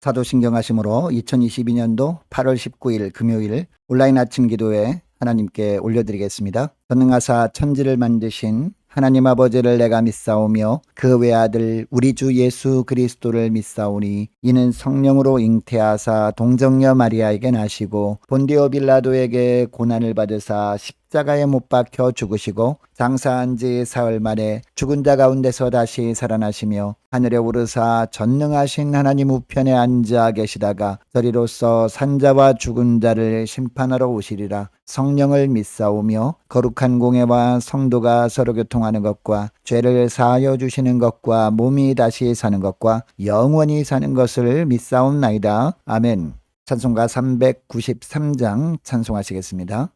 사도신경 하심으로 2022년도 8월 19일 금요일 온라인 아침 기도회 하나님께 올려드리겠습니다. 전능하사 천지를 만드신 하나님 아버지를 내가 믿사오며 그 외아들 우리 주 예수 그리스도를 믿사오니 이는 성령으로 잉태하사 동정녀 마리아에게 나시고 본디오 빌라도에게 고난을 받으사 십자가에 못 박혀 죽으시고 장사한 지 사흘 만에 죽은 자 가운데서 다시 살아나시며 하늘에 오르사 전능하신 하나님 우편에 앉아 계시다가 저리로서 산자와 죽은 자를 심판하러 오시리라. 성령을 믿사오며 거룩한 공예와 성도가 서로 교통하는 것과 죄를 사하여 주시는 것과 몸이 다시 사는 것과 영원히 사는 것을 믿사옵나이다. 아멘. 찬송가 393장 찬송하시겠습니다.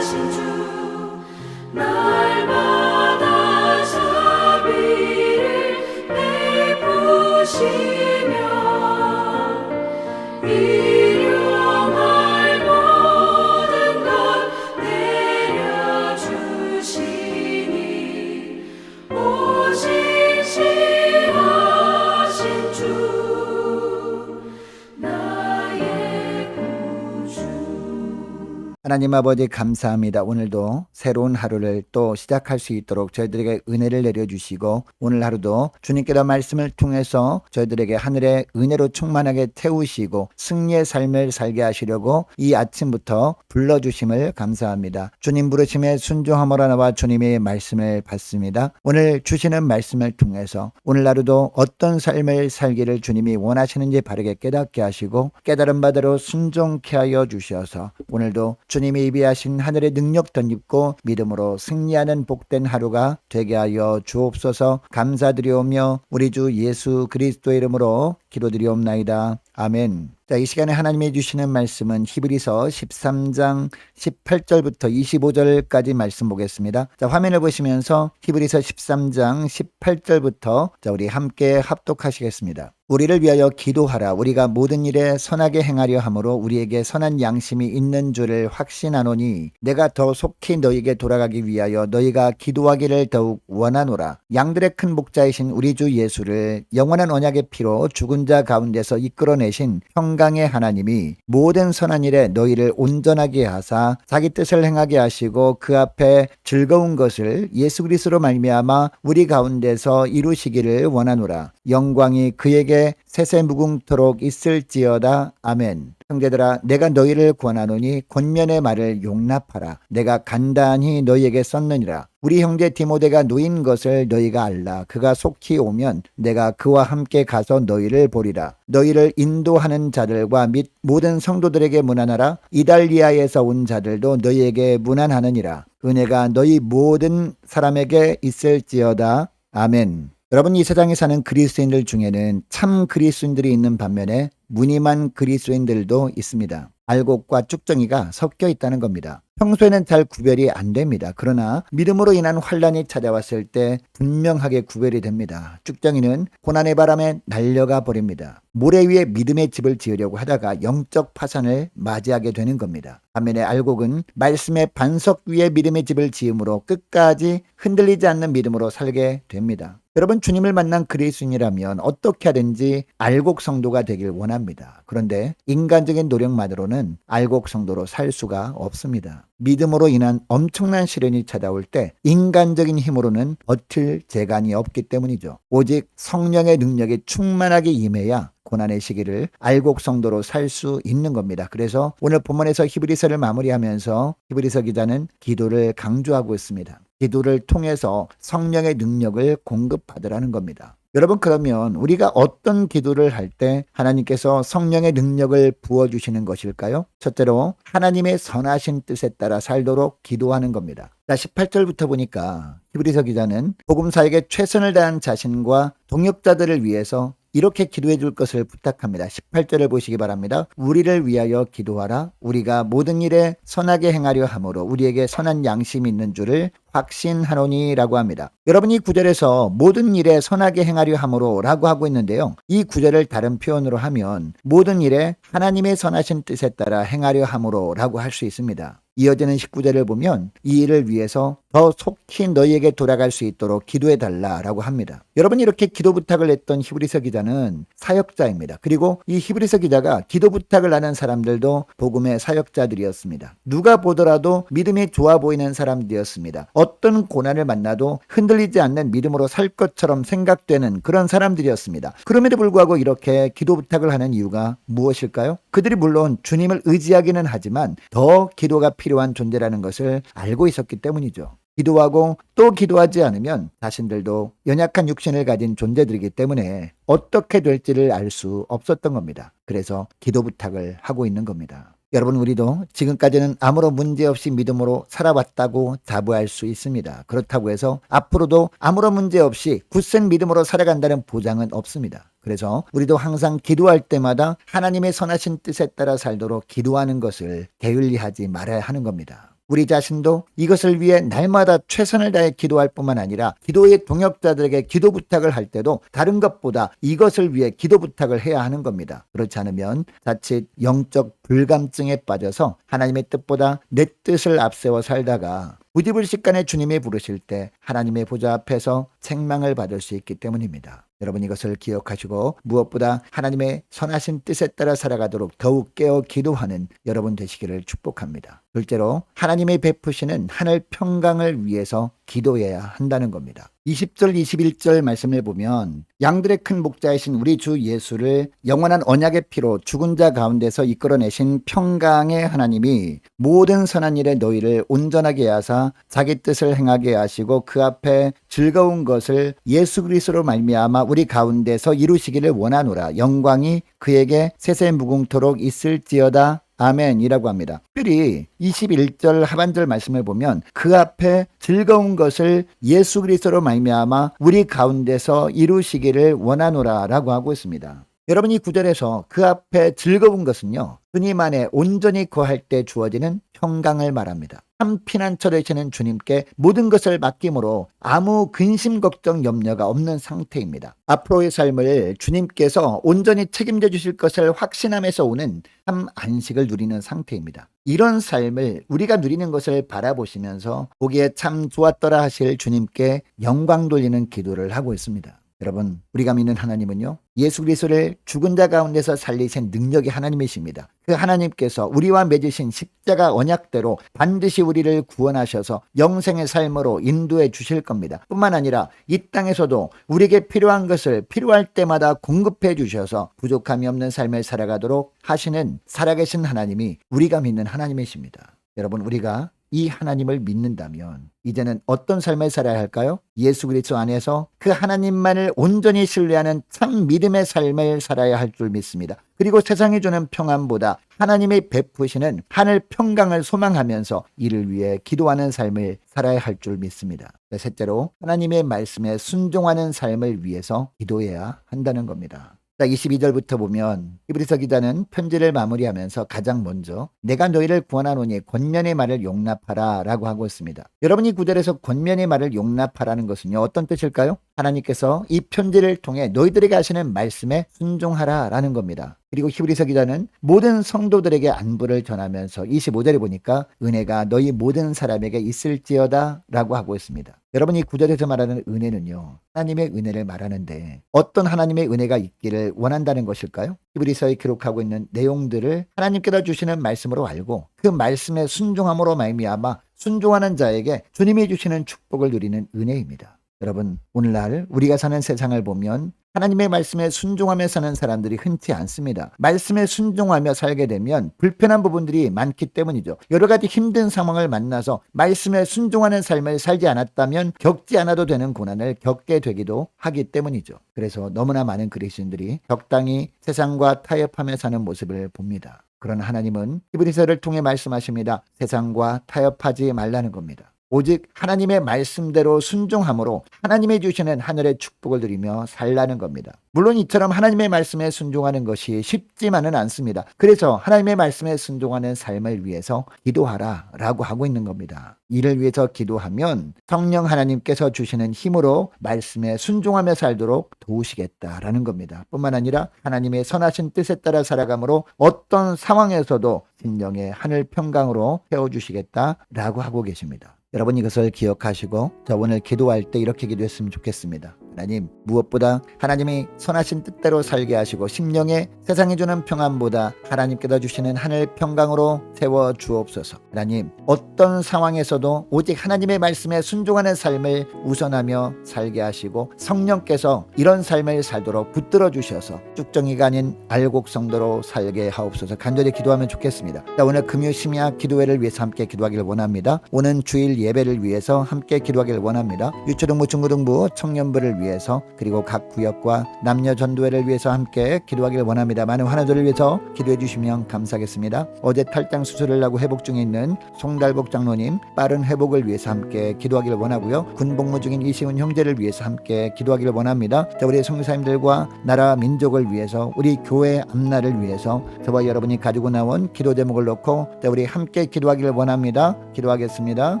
하나님 아버지 감사합니다. 오늘도 새로운 하루를 또 시작할 수 있도록 저희들에게 은혜를 내려주시고 오늘 하루도 주님께서 말씀을 통해서 저희들에게 하늘의 은혜로 충만하게 태우시고 승리의 삶을 살게 하시려고 이 아침부터 불러주심을 감사합니다. 주님 부르심에 순종함으로 나와 주님의 말씀을 받습니다. 오늘 주시는 말씀을 통해서 오늘 하루도 어떤 삶을 살기를 주님이 원하시는지 바르게 깨닫게 하시고 깨달은 바대로 순종케 하여 주셔서 오늘도 주님이 예비하신 하늘의 능력 덧입고 믿음으로 승리하는 복된 하루가 되게 하여 주옵소서. 감사드리오며 우리 주 예수 그리스도의 이름으로 기도드리옵나이다. 아멘. 자, 이 시간에 하나님이 주시는 말씀은 히브리서 13장 18절부터 25절까지 말씀 보겠습니다. 자, 화면을 보시면서 히브리서 13장 18절부터 자, 우리 함께 합독하시겠습니다. 우리를 위하여 기도하라. 우리가 모든 일에 선하게 행하려 함으로 우리에게 선한 양심이 있는 줄을 확신하노니 내가 더 속히 너희에게 돌아가기 위하여 너희가 기도하기를 더욱 원하노라. 양들의 큰 목자이신 우리 주 예수를 영원한 언약의 피로 죽은 자 가운데서 이끌어내신 평강의 하나님이 모든 선한 일에 너희를 온전하게 하사 자기 뜻을 행하게 하시고 그 앞에 즐거운 것을 예수 그리스도로 말미암아 우리 가운데서 이루시기를 원하노라. 영광이 그에게 세세 무궁토록 있을지어다. 아멘. 형제들아, 내가 너희를 권하노니 권면의 말을 용납하라. 내가 간단히 너희에게 썼느니라. 우리 형제 디모데가 누인 것을 너희가 알라. 그가 속히 오면 내가 그와 함께 가서 너희를 보리라. 너희를 인도하는 자들과 및 모든 성도들에게 문안하라. 이달리아에서 온 자들도 너희에게 문안하느니라. 은혜가 너희 모든 사람에게 있을지어다. 아멘. 여러분, 이 세상에 사는 그리스도인들 중에는 참 그리스도인들이 있는 반면에 무늬만 그리스도인들도 있습니다. 알곡과 쭉정이가 섞여 있다는 겁니다. 평소에는 잘 구별이 안 됩니다. 그러나 믿음으로 인한 환란이 찾아왔을 때 분명하게 구별이 됩니다. 쭉정이는 고난의 바람에 날려가 버립니다. 모래 위에 믿음의 집을 지으려고 하다가 영적 파산을 맞이하게 되는 겁니다. 반면에 알곡은 말씀의 반석 위에 믿음의 집을 지음으로 끝까지 흔들리지 않는 믿음으로 살게 됩니다. 여러분, 주님을 만난 그리스도인이라면 어떻게 하든지 알곡 성도가 되길 원합니다. 그런데 인간적인 노력만으로는 알곡 성도로 살 수가 없습니다. 믿음으로 인한 엄청난 시련이 찾아올 때 인간적인 힘으로는 버틸 재간이 없기 때문이죠. 오직 성령의 능력이 충만하게 임해야 고난의 시기를 알곡 성도로 살 수 있는 겁니다. 그래서 오늘 본문에서 히브리서를 마무리하면서 히브리서 기자는 기도를 강조하고 있습니다. 기도를 통해서 성령의 능력을 공급받으라는 겁니다. 여러분, 그러면 우리가 어떤 기도를 할 때 하나님께서 성령의 능력을 부어주시는 것일까요? 첫째로 하나님의 선하신 뜻에 따라 살도록 기도하는 겁니다. 자, 18절부터 보니까 히브리서 기자는 복음사에게 최선을 다한 자신과 동역자들을 위해서 이렇게 기도해 줄 것을 부탁합니다. 18절을 보시기 바랍니다. 우리를 위하여 기도하라. 우리가 모든 일에 선하게 행하려 함으로 우리에게 선한 양심이 있는 줄을 확신하노니 라고 합니다. 여러분, 이 구절에서 모든 일에 선하게 행하려 함으로 라고 하고 있는데요. 이 구절을 다른 표현으로 하면 모든 일에 하나님의 선하신 뜻에 따라 행하려 함으로 라고 할 수 있습니다. 이어지는 19절을 보면 이 일을 위해서 더 속히 너희에게 돌아갈 수 있도록 기도해 달라라고 합니다. 여러분, 이렇게 기도 부탁을 했던 히브리서 기자는 사역자입니다. 그리고 이 히브리서 기자가 기도 부탁을 하는 사람들도 복음의 사역자들이었습니다. 누가 보더라도 믿음이 좋아 보이는 사람들이었습니다. 어떤 고난을 만나도 흔들리지 않는 믿음으로 살 것처럼 생각되는 그런 사람들이었습니다. 그럼에도 불구하고 이렇게 기도 부탁을 하는 이유가 무엇일까요? 그들이 물론 주님을 의지하기는 하지만 더 기도가 필요한 존재라는 것을 알고 있었기 때문이죠. 기도하고 또 기도하지 않으면 자신들도 연약한 육신을 가진 존재들이기 때문에 어떻게 될지를 알 수 없었던 겁니다. 그래서 기도 부탁을 하고 있는 겁니다. 여러분, 우리도 지금까지는 아무런 문제 없이 믿음으로 살아왔다고 자부할 수 있습니다. 그렇다고 해서 앞으로도 아무런 문제 없이 굳센 믿음으로 살아간다는 보장은 없습니다. 그래서 우리도 항상 기도할 때마다 하나님의 선하신 뜻에 따라 살도록 기도하는 것을 게을리하지 말아야 하는 겁니다. 우리 자신도 이것을 위해 날마다 최선을 다해 기도할 뿐만 아니라 기도의 동역자들에게 기도 부탁을 할 때도 다른 것보다 이것을 위해 기도 부탁을 해야 하는 겁니다. 그렇지 않으면 자칫 영적 불감증에 빠져서 하나님의 뜻보다 내 뜻을 앞세워 살다가 부지불식간에 주님이 부르실 때 하나님의 보좌 앞에서 책망을 받을 수 있기 때문입니다. 여러분, 이것을 기억하시고 무엇보다 하나님의 선하신 뜻에 따라 살아가도록 더욱 깨어 기도하는 여러분 되시기를 축복합니다. 둘째로 하나님의 베푸시는 하늘 평강을 위해서 기도해야 한다는 겁니다. 20절 21절 말씀을 보면 양들의 큰 목자이신 우리 주 예수를 영원한 언약의 피로 죽은 자 가운데서 이끌어내신 평강의 하나님이 모든 선한 일에 너희를 온전하게 하사 자기 뜻을 행하게 하시고 그 앞에 즐거운 것을 예수 그리스도로 말미암아 우리 가운데서 이루시기를 원하노라. 영광이 그에게 세세 무궁토록 있을지어다. 아멘이라고 합니다. 특별히 21절 하반절 말씀을 보면 그 앞에 즐거운 것을 예수 그리스도로 말미암아 우리 가운데서 이루시기를 원하노라라고 하고 있습니다. 여러분, 이 구절에서 그 앞에 즐거운 것은요, 주님 안에 온전히 거할 때 주어지는 평강을 말합니다. 참 피난처 되시는 주님께 모든 것을 맡김으로 아무 근심 걱정 염려가 없는 상태입니다. 앞으로의 삶을 주님께서 온전히 책임져 주실 것을 확신하면서 오는 참 안식을 누리는 상태입니다. 이런 삶을 우리가 누리는 것을 바라보시면서 보기에 참 좋았더라 하실 주님께 영광 돌리는 기도를 하고 있습니다. 여러분, 우리가 믿는 하나님은요, 예수 그리스도를 죽은 자 가운데서 살리신 능력의 하나님이십니다. 그 하나님께서 우리와 맺으신 십자가 언약대로 반드시 우리를 구원하셔서 영생의 삶으로 인도해 주실 겁니다. 뿐만 아니라 이 땅에서도 우리에게 필요한 것을 필요할 때마다 공급해 주셔서 부족함이 없는 삶을 살아가도록 하시는 살아계신 하나님이 우리가 믿는 하나님이십니다. 여러분, 우리가 이 하나님을 믿는다면 이제는 어떤 삶을 살아야 할까요? 예수 그리스도 안에서 그 하나님만을 온전히 신뢰하는 참 믿음의 삶을 살아야 할 줄 믿습니다. 그리고 세상이 주는 평안보다 하나님이 베푸시는 하늘 평강을 소망하면서 이를 위해 기도하는 삶을 살아야 할 줄 믿습니다. 셋째로, 하나님의 말씀에 순종하는 삶을 위해서 기도해야 한다는 겁니다. 22절부터 보면 히브리서 기자는 편지를 마무리하면서 가장 먼저 내가 너희를 구원하노니 권면의 말을 용납하라 라고 하고 있습니다. 여러분, 이 구절에서 권면의 말을 용납하라는 것은요, 어떤 뜻일까요? 하나님께서 이 편지를 통해 너희들에게 하시는 말씀에 순종하라 라는 겁니다. 그리고 히브리서 기자는 모든 성도들에게 안부를 전하면서 25절에 보니까 은혜가 너희 모든 사람에게 있을지어다 라고 하고 있습니다. 여러분, 이 구절에서 말하는 은혜는요, 하나님의 은혜를 말하는데 어떤 하나님의 은혜가 있기를 원한다는 것일까요? 히브리서에 기록하고 있는 내용들을 하나님께서 주시는 말씀으로 알고 그 말씀에 순종함으로 말미암아 순종하는 자에게 주님이 주시는 축복을 누리는 은혜입니다. 여러분, 오늘날 우리가 사는 세상을 보면 하나님의 말씀에 순종하며 사는 사람들이 흔치 않습니다. 말씀에 순종하며 살게 되면 불편한 부분들이 많기 때문이죠. 여러 가지 힘든 상황을 만나서 말씀에 순종하는 삶을 살지 않았다면 겪지 않아도 되는 고난을 겪게 되기도 하기 때문이죠. 그래서 너무나 많은 그리스도인들이 적당히 세상과 타협하며 사는 모습을 봅니다. 그러나 하나님은 히브리서를 통해 말씀하십니다. 세상과 타협하지 말라는 겁니다. 오직 하나님의 말씀대로 순종함으로 하나님이 주시는 하늘의 축복을 누리며 살라는 겁니다. 물론 이처럼 하나님의 말씀에 순종하는 것이 쉽지만은 않습니다. 그래서 하나님의 말씀에 순종하는 삶을 위해서 기도하라 라고 하고 있는 겁니다. 이를 위해서 기도하면 성령 하나님께서 주시는 힘으로 말씀에 순종하며 살도록 도우시겠다라는 겁니다. 뿐만 아니라 하나님의 선하신 뜻에 따라 살아감으로 어떤 상황에서도 심령의 하늘 평강으로 세워주시겠다라고 하고 계십니다. 여러분, 이것을 기억하시고 저 오늘 기도할 때 이렇게 기도했으면 좋겠습니다. 하나님, 무엇보다 하나님이 선하신 뜻대로 살게 하시고 심령에 세상이 주는 평안보다 하나님께서 주시는 하늘 평강으로 세워 주옵소서. 하나님, 어떤 상황에서도 오직 하나님의 말씀에 순종하는 삶을 우선하며 살게 하시고 성령께서 이런 삶을 살도록 붙들어 주셔서 쭉정이가 아닌 알곡 성도로 살게 하옵소서. 간절히 기도하면 좋겠습니다. 오늘 금요 심야 기도회를 위해서 함께 기도하기를 원합니다. 오는 주일 예배를 위해서 함께 기도하기를 원합니다. 유초등부 중고등부 청년부를 위해서 그리고 각 구역과 남녀 전도회를 위해서 함께 기도하기를 원합니다. 많은 환우들을 위해서 기도해 주시면 감사하겠습니다. 어제 탈장 수술을 하고 회복 중에 있는 송달복 장로님 빠른 회복을 위해서 함께 기도하기를 원하고요. 군복무 중인 이시훈 형제를 위해서 함께 기도하기를 원합니다. 우리 성교사님들과 나라 민족을 위해서 우리 교회 앞날을 위해서 저와 여러분이 가지고 나온 기도 제목을 놓고 우리 함께 기도하기를 원합니다. 기도하겠습니다.